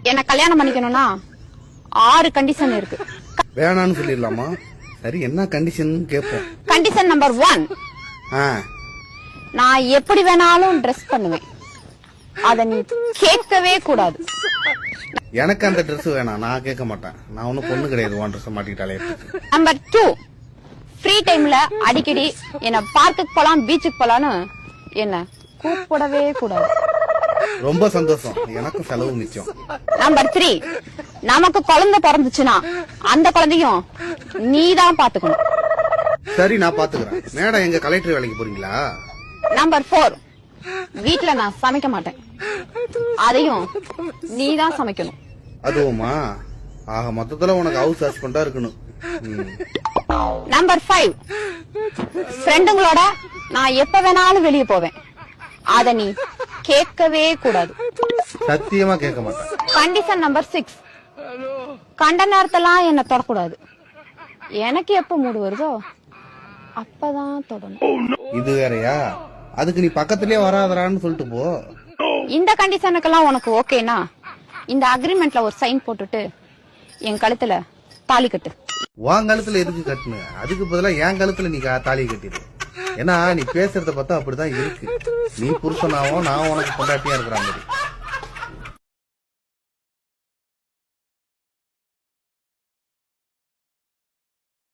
என்ன கல்யாணம் பண்ணிக்கணும்னா 6 கண்டிஷன் இருக்கு. வேணான்னு சொல்லிடலாமா? சரி, என்ன கண்டிஷன் கேட்போம். கண்டிஷன் நம்பர் 1, நான் எப்படி வேணாலும் ட்ரெஸ் பண்ணுவேன். அத நீ கேட்கவே கூடாது. எனக்கு அந்த ட்ரெஸ் வேணாம், நான் கேட்க மாட்டேன். நான் ஒன்னும் பொண்ணு கிடையாது, உன் ட்ரெஸ் மாட்டிக்கிட்டாலே. நம்பர் 2, ஃப்ரீ டைம்ல அடிக்கடி என்ன பார்க்குக்கு போலாம், பீச்சுக்கு போலான்னு என்ன கூப்பிடவே கூடாது. ரொம்ப சந்தோஷம், எனக்கும் செலவு மிச்சம். நம்பர் 3, நமக்கு குழந்தை பிறந்துச்சுன்னா அந்த குழந்தையும் நீதான் பாத்துக்கணும். சரி, நான் பாத்துக்கிறேன். மேடம், எங்க கலெக்டர் வேலைக்கு போறீங்களா? நம்பர் 4, வீட்டுல நான் சமைக்க மாட்டேன். அதையும் நீதான் சமைக்கணும். அதுவுமா? ஆக மொத்தத்துல உனக்கு ஹவுஸ் ஹஸ்பண்டா இருக்கணும். நம்பர் 5, ஃப்ரெண்டுங்களோட நான் எப்ப வேணாலும் வெளியே போவேன். அத நீ கேட்கவே கூடாது. சத்தியமா கேட்க மாட்டேன். கண்டிஷன் நம்பர் 6, கண்ட நேரத்தெல்லாம் என்ன தொடக்கூடாது. எனக்கு எப்ப மூடு வருதோ அப்பதான் தொடணும். இது வேறயா? அதுக்கு நீ பக்கத்திலேயே வராதரான்னு சொல்லிட்டு போ. இந்த கண்டிஷனுக்கெல்லாம் உனக்கு ஓகேனா இந்த அக்ரிமெண்ட்ல ஒரு சைன் போட்டுட்டு என் கழுத்துல தாலி கட்டு. உன் கழுத்துல எதுக்கு கட்டுன? அதுக்கு பதிலா என் கழுத்துல நீ தாலி கட்டிடு. ஏன்னா நீ பேசுறத பார்த்தா அப்படிதான் இருக்கு. நீ புருஷனாவும் நான் உனக்கு பொண்டாட்டியா இருக்கிற மாதிரி.